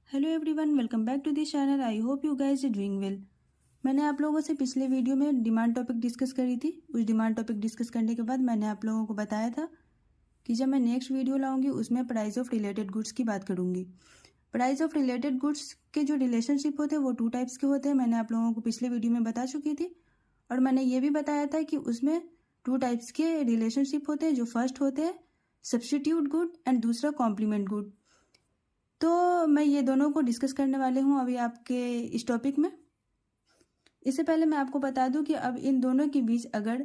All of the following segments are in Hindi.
Hello everyone, welcome back to this channel. I hope you guys are doing well. मैंने आप लोगों से पिछले वीडियो में डिमांड टॉपिक डिस्कस करी थी। उस डिमांड टॉपिक डिस्कस करने के बाद मैंने आप लोगों को बताया था कि जब मैं नेक्स्ट वीडियो लाऊंगी उसमें प्राइस ऑफ रिलेटेड गुड्स की बात करूंगी। प्राइस ऑफ रिलेटेड गुड्स के जो रिलेशनशिप होते हैं वो 2 टाइप्स के होते हैं। मैंने आप लोगों को पिछले वीडियो में बता चुकी थी और मैंने ये भी बताया था कि उसमें 2 टाइप्स के रिलेशनशिप होते हैं। जो फर्स्ट होते हैं सब्स्टिट्यूट गुड एंड दूसरा कॉम्प्लीमेंट गुड। तो मैं ये दोनों को डिस्कस करने वाले हूँ अभी आपके इस टॉपिक में। इससे पहले मैं आपको बता दूं कि अब इन दोनों के बीच अगर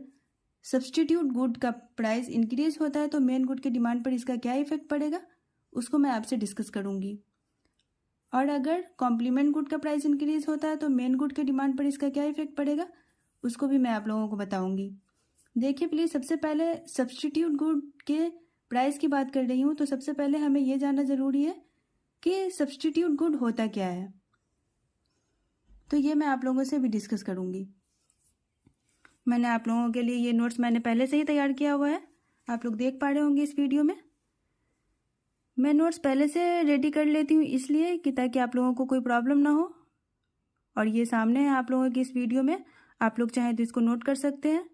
सब्स्टिट्यूट गुड का प्राइस इंक्रीज होता है तो मेन गुड के डिमांड पर इसका क्या इफेक्ट पड़ेगा उसको मैं आपसे डिस्कस करूंगी। और अगर कॉम्प्लीमेंट गुड का प्राइस इंक्रीज होता है तो मेन गुड के डिमांड पर इसका क्या इफेक्ट पड़ेगा उसको भी मैं आप लोगों को बताऊंगी। देखिए प्लीज़, सबसे पहले सब्स्टिट्यूट गुड के प्राइस की बात कर रही हूँ तो सबसे पहले हमें यह जानना ज़रूरी है कि सब्स्टिट्यूट गुड होता क्या है। तो ये मैं आप लोगों से भी डिस्कस करूंगी। मैंने आप लोगों के लिए ये नोट्स मैंने पहले से ही तैयार किया हुआ है, आप लोग देख पा रहे होंगे इस वीडियो में। मैं नोट्स पहले से रेडी कर लेती हूँ इसलिए कि ताकि आप लोगों को कोई प्रॉब्लम ना हो। और ये सामने है आप लोगों की इस वीडियो में, आप लोग चाहें तो इसको नोट कर सकते हैं।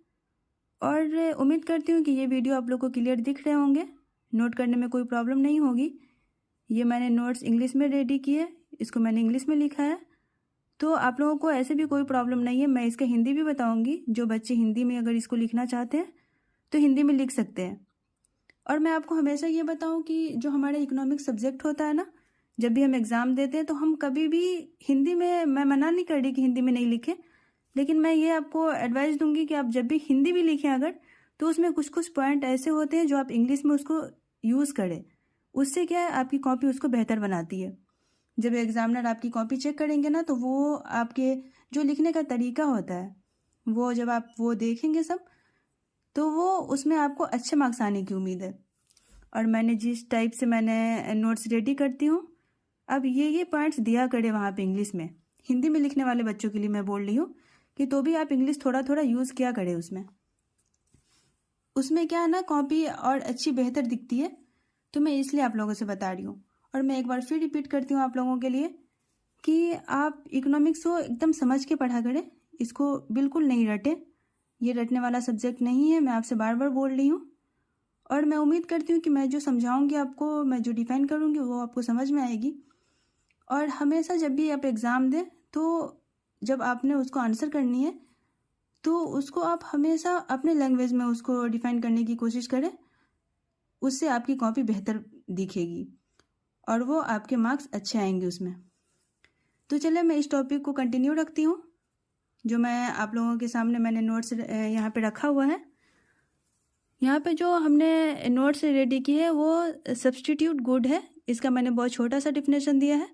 और उम्मीद करती हूँ कि ये वीडियो आप लोग को क्लियर दिख रहे होंगे, नोट करने में कोई प्रॉब्लम नहीं होगी। ये मैंने नोट्स इंग्लिश में रेडी किए, इसको मैंने इंग्लिश में लिखा है, तो आप लोगों को ऐसे भी कोई प्रॉब्लम नहीं है। मैं इसका हिंदी भी बताऊंगी, जो बच्चे हिंदी में अगर इसको लिखना चाहते हैं तो हिंदी में लिख सकते हैं। और मैं आपको हमेशा ये बताऊं कि जो हमारा इकोनॉमिक सब्जेक्ट होता है ना, जब भी हम एग्ज़ाम देते हैं तो हम कभी भी हिंदी में, मैं मना नहीं कर रही कि हिंदी में नहीं लिखें, लेकिन मैं ये आपको एडवाइस दूंगी कि आप जब भी हिंदी भी लिखें अगर, तो उसमें कुछ कुछ पॉइंट ऐसे होते हैं जो आप इंग्लिश में उसको यूज़ करें। उससे क्या है, आपकी कॉपी उसको बेहतर बनाती है। जब एग्जामिनर आपकी कॉपी चेक करेंगे ना तो वो आपके जो लिखने का तरीका होता है वो जब आप वो देखेंगे सब, तो वो उसमें आपको अच्छे मार्क्स आने की उम्मीद है। और मैंने जिस टाइप से मैंने नोट्स रेडी करती हूँ, अब ये पॉइंट्स दिया करे वहाँ पे इंग्लिश में। हिंदी में लिखने वाले बच्चों के लिए मैं बोल रही हूँ कि तो भी आप इंग्लिश थोड़ा थोड़ा यूज़ किया करें उसमें क्या है ना, कॉपी और अच्छी बेहतर दिखती है। तो मैं इसलिए आप लोगों से बता रही हूँ। और मैं एक बार फिर रिपीट करती हूँ आप लोगों के लिए कि आप इकोनॉमिक्स को एकदम समझ के पढ़ा करें, इसको बिल्कुल नहीं रटें। ये रटने वाला सब्जेक्ट नहीं है, मैं आपसे बार बार बोल रही हूँ। और मैं उम्मीद करती हूँ कि मैं जो समझाऊंगी आपको, मैं जो डिफाइन करूँगी वो आपको समझ में आएगी। और हमेशा जब भी आप एग्ज़ाम दें तो जब आपने उसको आंसर करनी है तो उसको आप हमेशा अपने लैंग्वेज में उसको डिफाइन करने की कोशिश करें। उससे आपकी कॉपी बेहतर दिखेगी और वो आपके मार्क्स अच्छे आएंगे उसमें। तो चलिए मैं इस टॉपिक को कंटिन्यू रखती हूँ। जो मैं आप लोगों के सामने मैंने नोट्स यहाँ पे रखा हुआ है, यहाँ पे जो हमने नोट्स रेडी की है वो सब्स्टिट्यूट गुड है। इसका मैंने बहुत छोटा सा डिफिनेशन दिया है,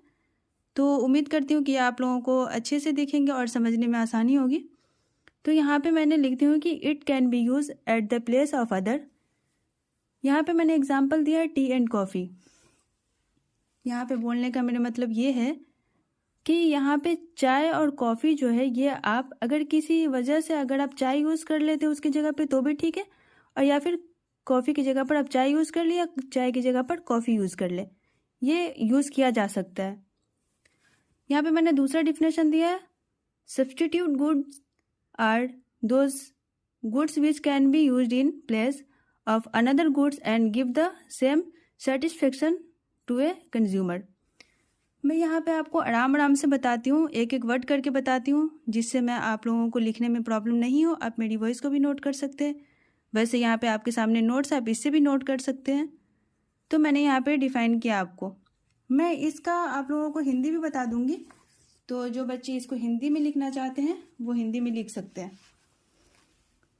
तो उम्मीद करती हूँ कि आप लोगों को अच्छे से दिखेंगे और समझने में आसानी होगी। तो यहाँ पे मैंने लिखती हूँ कि it can be use at the place of other. यहाँ पे मैंने एग्जाम्पल दिया है टी एंड कॉफ़ी। यहाँ पे बोलने का मेरा मतलब ये है कि यहाँ पे चाय और कॉफ़ी जो है ये आप अगर किसी वजह से अगर आप चाय यूज़ कर लेते उसकी जगह पे तो भी ठीक है, और या फिर कॉफ़ी की जगह पर आप चाय यूज़ कर ले या चाय की जगह पर कॉफ़ी यूज़ कर ले, ये यूज़ किया जा सकता है। यहाँ पे मैंने दूसरा डिफिनेशन दिया है, substitute goods are those goods which can be used in place of another goods and give the same satisfaction to a consumer. मैं यहाँ पे आपको आराम आराम से बताती हूँ, एक एक वर्ड करके बताती हूँ, जिससे मैं आप लोगों को लिखने में प्रॉब्लम नहीं हो। आप मेरी वॉइस को भी नोट कर सकते हैं। वैसे यहाँ पे आपके सामने नोट्स, आप इससे भी नोट कर सकते हैं। तो मैंने यहाँ पे डिफ़ाइन किया आपको। मैं इसका आप लोगों को हिंदी भी बता दूँगी, तो जो बच्चे इसको हिंदी में लिखना चाहते हैं वो हिंदी में लिख सकते हैं।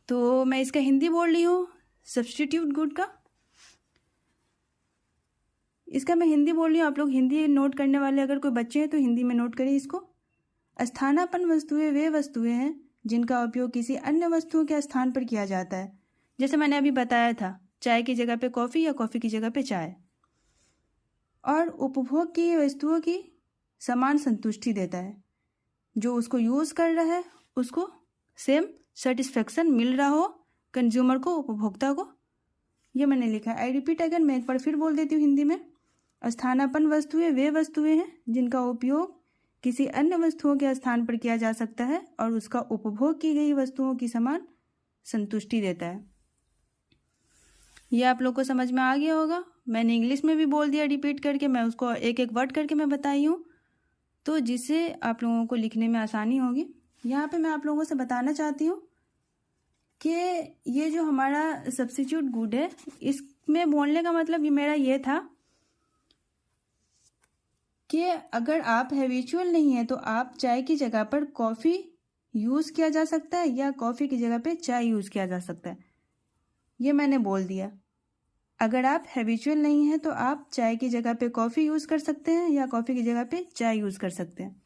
तो मैं इसका हिंदी बोल रही हूँ सब्स्टिट्यूट गुड का। इसका मैं हिंदी बोल रही हूँ, आप लोग हिंदी नोट करने वाले अगर कोई बच्चे हैं तो हिंदी में नोट करें इसको। स्थानापन्न वस्तुएं वे वस्तुएं हैं जिनका उपयोग किसी अन्य वस्तुओं के स्थान पर किया जाता है। जैसे मैंने अभी बताया था, चाय की जगह पे कॉफ़ी या कॉफ़ी की जगह पे चाय। और उपभोग की वस्तुओं की समान संतुष्टि देता है, जो उसको यूज़ कर रहा है उसको सेम सेटिस्फेक्शन मिल रहा हो, कंज्यूमर को, उपभोक्ता को। ये मैंने लिखा है। आई रिपीट अगेन, मैं एक बार फिर बोल देती हूँ हिंदी में। स्थानापन्न वस्तुएं वे वस्तुएं हैं जिनका उपयोग किसी अन्य वस्तुओं के स्थान पर किया जा सकता है और उसका उपभोग की गई वस्तुओं की समान संतुष्टि देता है। यह आप लोग को समझ में आ गया होगा। मैंने इंग्लिश में भी बोल दिया रिपीट करके, मैं उसको एक एक वर्ड करके मैं बताई हूँ, तो जिससे आप लोगों को लिखने में आसानी होगी। यहाँ पे मैं आप लोगों से बताना चाहती हूँ कि ये जो हमारा सब्स्टिट्यूट गुड है, इसमें बोलने का मतलब ये मेरा ये था कि अगर आप हैबिचुअल नहीं है तो आप चाय की जगह पर कॉफ़ी यूज़ किया जा सकता है या कॉफ़ी की जगह पे चाय यूज़ किया जा सकता है। ये मैंने बोल दिया। अगर आप हैबिचुअल नहीं हैं तो आप चाय की जगह पे कॉफ़ी यूज़ कर सकते हैं या कॉफ़ी की जगह पे चाय यूज़ कर सकते हैं।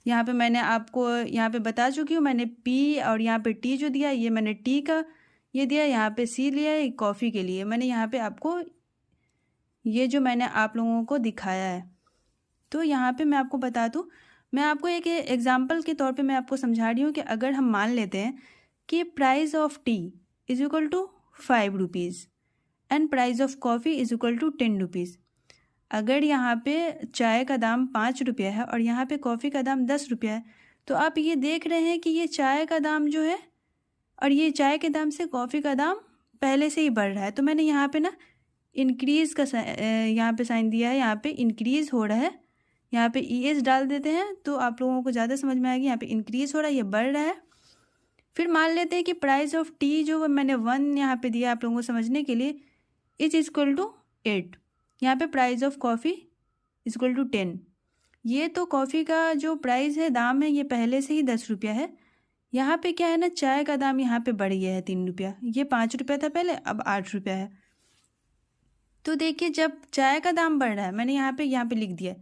यहाँ पे मैंने आपको यहाँ पे बता चुकी हूँ, मैंने पी और यहाँ पे टी जो दिया ये मैंने टी का ये दिया, यहाँ पे सी लिया कॉफ़ी के लिए। मैंने यहाँ पे आपको ये जो मैंने आप लोगों को दिखाया है, तो यहाँ पे मैं आपको बता दूँ, मैं आपको एक एग्जाम्पल के तौर पे मैं आपको समझा रही हूँ कि अगर हम मान लेते हैं कि price of tea is equal to 5 rupees and price of coffee is equal to 10 rupees. अगर यहाँ पे चाय का दाम 5 रुपया है और यहाँ पे कॉफ़ी का दाम 10 रुपया है, तो आप ये देख रहे हैं कि ये चाय का दाम जो है और ये चाय के दाम से कॉफ़ी का दाम पहले से ही बढ़ रहा है। तो मैंने यहाँ पे ना इंक्रीज़ का यहाँ पे साइन दिया है, यहाँ पे इंक्रीज़ हो रहा है, यहाँ पे ES डाल देते हैं तो आप लोगों को ज़्यादा समझ में आएगी। यहाँ पे इंक्रीज़ हो रहा है, ये बढ़ रहा है। फिर मान लेते हैं कि प्राइस ऑफ टी जो मैंने 1 यहाँ पे दिया आप लोगों को समझने के लिए इज इक्वल टू 8। यहाँ पे price of coffee is equal to 10। ये तो कॉफ़ी का जो प्राइस है, दाम है, ये पहले से ही 10 रुपया है। यहाँ पे क्या है ना, चाय का दाम यहाँ पे बढ़ गया है 3 रुपया। ये 5 रुपया था पहले, अब 8 रुपया है। तो देखिए जब चाय का दाम बढ़ रहा है, मैंने यहाँ पे लिख दिया,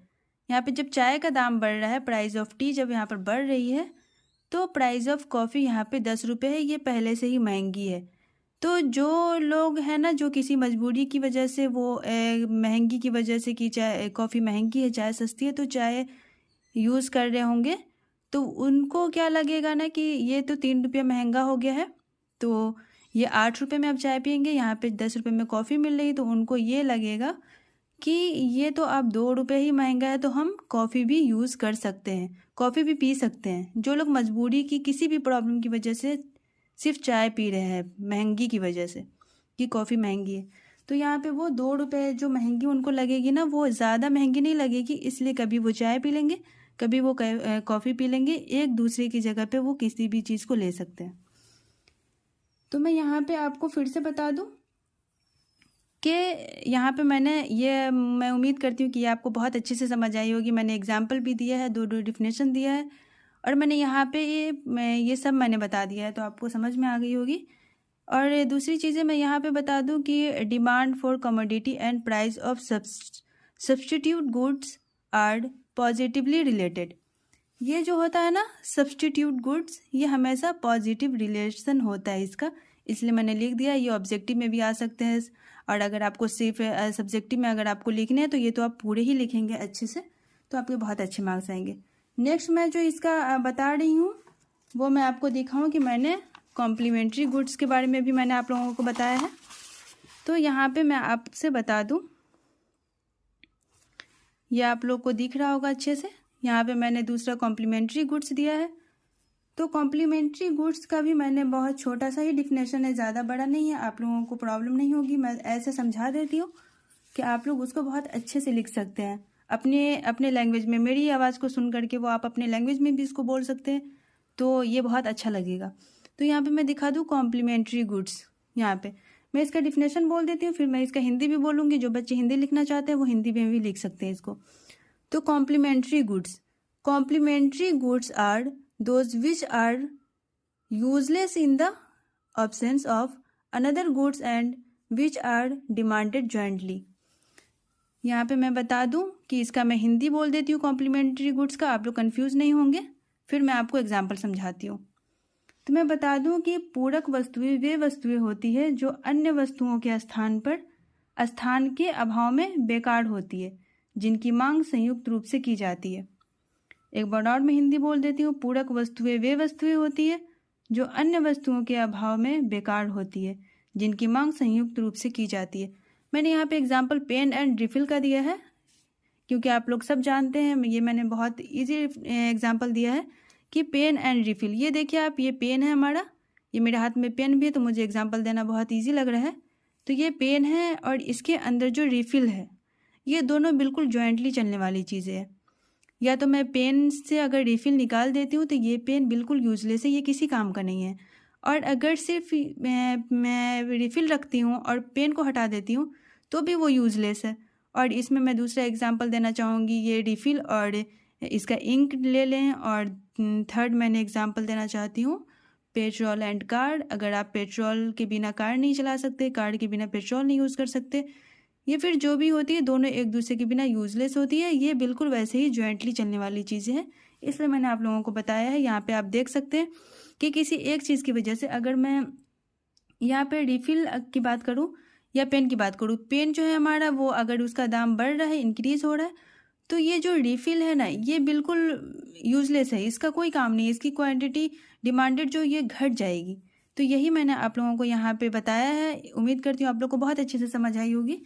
यहाँ पे जब चाय का दाम बढ़ रहा है, प्राइस ऑफ टी जब यहाँ पर बढ़ रही है, तो प्राइस ऑफ कॉफ़ी यहाँ पे 10 रुपये है, ये पहले से ही महंगी है। तो जो लोग हैं ना, जो किसी मजबूरी की वजह से वो महंगी की वजह से कि चाय कॉफ़ी महंगी है, चाय सस्ती है, तो चाय यूज़ कर रहे होंगे, तो उनको क्या लगेगा ना कि ये तो 3 रुपया महंगा हो गया है, तो ये 8 रुपये में अब चाय पियेंगे, यहाँ पे 10 रुपये में कॉफ़ी मिल रही, तो उनको ये लगेगा कि ये तो अब 2 रुपये ही महंगा है, तो हम कॉफ़ी भी यूज़ कर सकते हैं, कॉफ़ी भी पी सकते हैं। जो लोग मजबूरी की किसी भी प्रॉब्लम की वजह से सिर्फ चाय पी रहे हैं महंगी की वजह से कि कॉफ़ी महंगी है, तो यहाँ पे वो 2 रुपये जो महंगी उनको लगेगी ना, वो ज़्यादा महंगी नहीं लगेगी, इसलिए कभी वो चाय पी लेंगे, कभी वो कॉफ़ी पी लेंगे, एक दूसरे की जगह पे वो किसी भी चीज़ को ले सकते हैं। तो मैं यहाँ पे आपको फिर से बता दूँ कि यहाँ पे मैं उम्मीद करती हूँ कि ये आपको बहुत अच्छे से समझ आई होगी। मैंने एग्जाम्पल भी दिया है, 2 डिफिनेशन दिया है, और मैंने यहाँ पे ये सब मैंने बता दिया है, तो आपको समझ में आ गई होगी। और दूसरी चीज़ें मैं यहाँ पे बता दूँ कि demand for commodity and price of substitute goods are positively related. ये जो होता है ना सब्स्टिट्यूट गुड्स, ये हमेशा पॉजिटिव रिलेशन होता है इसका, इसलिए मैंने लिख दिया। ये ऑब्जेक्टिव में भी आ सकते हैं, और अगर आपको सिर्फ सब्जेक्टिव में अगर आपको लिखने हैं तो ये तो आप पूरे ही लिखेंगे अच्छे से, तो आपके बहुत अच्छे मार्क्स आएंगे। नेक्स्ट मैं जो इसका बता रही हूँ वो मैं आपको दिखाऊँ कि मैंने कॉम्प्लीमेंट्री गुड्स के बारे में भी मैंने आप लोगों को बताया है। तो यहाँ पे मैं आपसे बता दूँ, ये आप लोग को दिख रहा होगा अच्छे से, यहाँ पे मैंने दूसरा कॉम्प्लीमेंट्री गुड्स दिया है। तो कॉम्प्लीमेंट्री गुड्स का भी मैंने बहुत छोटा सा ही डिफिनेशन है, ज़्यादा बड़ा नहीं है, आप लोगों को प्रॉब्लम नहीं होगी। मैं ऐसे समझा देती हूँ कि आप लोग उसको बहुत अच्छे से लिख सकते हैं अपने लैंग्वेज में। मेरी आवाज़ को सुन करके वो आप अपने लैंग्वेज में भी इसको बोल सकते हैं, तो ये बहुत अच्छा लगेगा। तो यहाँ पे मैं दिखा दूँ कॉम्प्लीमेंट्री गुड्स, यहाँ पे मैं इसका डिफिनेशन बोल देती हूँ, फिर मैं इसका हिंदी भी बोलूँगी। जो बच्चे हिंदी लिखना चाहते हैं वो हिंदी में भी लिख सकते हैं इसको। तो complementary goods are those which are useless in the absence of another goods and which are demanded jointly। यहाँ पे मैं बता दूँ कि इसका मैं हिंदी बोल देती हूँ कॉम्प्लीमेंट्री गुड्स का, आप लोग कंफ्यूज नहीं होंगे, फिर मैं आपको एग्जांपल समझाती हूँ। तो मैं बता दूँ कि पूरक वस्तुएं वे वस्तुएं होती है जो अन्य वस्तुओं के स्थान के अभाव में बेकार होती है, जिनकी मांग संयुक्त रूप से की जाती है। एक बार और मैं हिंदी बोल देती हूँ, पूरक वस्तुएं वे वस्तुएं होती है जो अन्य वस्तुओं के अभाव में बेकार होती है, जिनकी मांग संयुक्त रूप से की जाती है। मैंने यहाँ पे एग्जाम्पल पेन एंड रिफिल का दिया है, क्योंकि आप लोग सब जानते हैं, ये मैंने बहुत इजी एग्जांपल दिया है कि पेन एंड रिफ़िल। ये देखिए आप, ये पेन है हमारा, ये मेरे हाथ में पेन भी है, तो मुझे एग्जांपल देना बहुत ईजी लग रहा है। तो ये पेन है और इसके अंदर जो रिफ़िल है, ये दोनों बिल्कुल जॉइंटली चलने वाली चीज़ें हैं। या तो मैं पेन से अगर रिफ़िल निकाल देती हूँ तो ये पेन बिल्कुल यूज़लेस है, ये किसी काम का नहीं है। और अगर सिर्फ मैं रिफ़िल रखती हूँ और पेन को हटा देती हूँ तो भी वो यूज़लेस है। और इसमें मैं दूसरा एग्जांपल देना चाहूँगी, ये रिफ़िल और इसका इंक ले लें। और थर्ड मैंने एग्जांपल देना चाहती हूँ पेट्रोल एंड कार। अगर आप पेट्रोल के बिना कार नहीं चला सकते, कार के बिना पेट्रोल नहीं यूज़ कर सकते, ये फिर जो भी होती है दोनों एक दूसरे के बिना यूज़लेस होती है। ये बिल्कुल वैसे ही जॉइंटली चलने वाली चीज़ें हैं, इसलिए मैंने आप लोगों को बताया है। यहाँ पे आप देख सकते हैं कि किसी एक चीज़ की वजह से, अगर मैं यहाँ पे रिफ़िल की बात करूँ या पेन की बात करूँ, पेन जो है हमारा वो अगर उसका दाम बढ़ रहा है, इंक्रीज़ हो रहा है, तो ये जो रिफ़िल है ना, ये बिल्कुल यूज़लेस है, इसका कोई काम नहीं है, इसकी क्वांटिटी डिमांडेड जो ये घट जाएगी। तो यही मैंने आप लोगों को यहाँ पे बताया है। उम्मीद करती हूँ आप लोग को बहुत अच्छे से समझ आई होगी।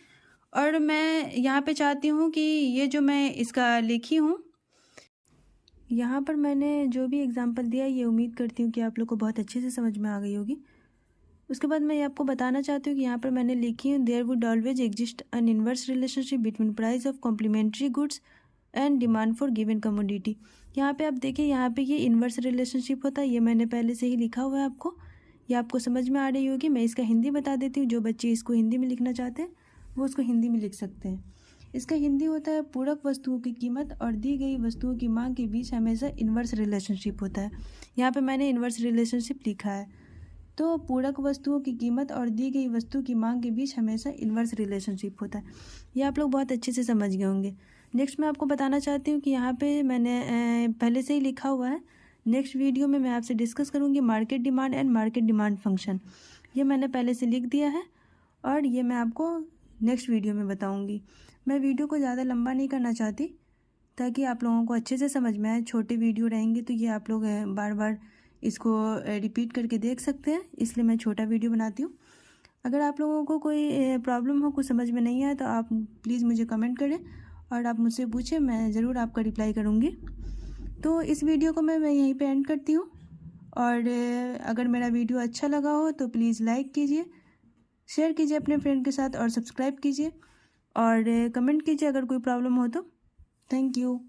और मैं यहाँ पे चाहती हूँ कि ये जो मैं इसका लिखी हूँ, यहाँ पर मैंने जो भी एग्जांपल दिया, ये उम्मीद करती हूँ कि आप लोग को बहुत अच्छे से समझ में आ गई होगी। उसके बाद मैं ये आपको बताना चाहती हूँ कि यहाँ पर मैंने लिखी है, there would always exist an inverse relationship between price of complementary goods and demand for given commodity. यहाँ पे आप देखिए, यहाँ पे ये इन्वर्स रिलेशनशिप होता है, ये मैंने पहले से ही लिखा हुआ है आपको, ये आपको समझ में आ रही होगी। मैं इसका हिंदी बता देती हूँ, जो बच्चे इसको हिंदी में लिखना चाहते हैं वो उसको हिंदी में लिख सकते हैं। इसका हिंदी होता है, पूरक वस्तुओं की कीमत और दी गई वस्तुओं की मांग के बीच हमेशा इन्वर्स रिलेशनशिप होता है। यहाँ पे मैंने इन्वर्स रिलेशनशिप लिखा है। तो पूरक वस्तुओं की कीमत और दी गई वस्तु की मांग के बीच हमेशा इन्वर्स रिलेशनशिप होता है। ये आप लोग बहुत अच्छे से समझ गए होंगे। नेक्स्ट मैं आपको बताना चाहती हूँ कि यहाँ पे मैंने पहले से ही लिखा हुआ है। नेक्स्ट वीडियो में मैं आपसे डिस्कस करूँगी market demand and market demand function. ये मैंने पहले से लिख दिया है और ये मैं आपको नेक्स्ट वीडियो में बताऊँगी। मैं वीडियो को ज़्यादा लंबा नहीं करना चाहती, ताकि आप लोगों को अच्छे से समझ में आए। छोटे वीडियो रहेंगे तो ये आप लोग बार बार इसको रिपीट करके देख सकते हैं, इसलिए मैं छोटा वीडियो बनाती हूँ। अगर आप लोगों को कोई प्रॉब्लम हो, कुछ समझ में नहीं आए, तो आप प्लीज़ मुझे कमेंट करें और आप मुझसे पूछें, मैं ज़रूर आपका रिप्लाई करूँगी। तो इस वीडियो को मैं यहीं पे एंड करती हूँ। और अगर मेरा वीडियो अच्छा लगा हो तो प्लीज़ लाइक कीजिए, शेयर कीजिए अपने फ्रेंड के साथ और सब्सक्राइब कीजिए और कमेंट कीजिए अगर कोई प्रॉब्लम हो तो। Thank you.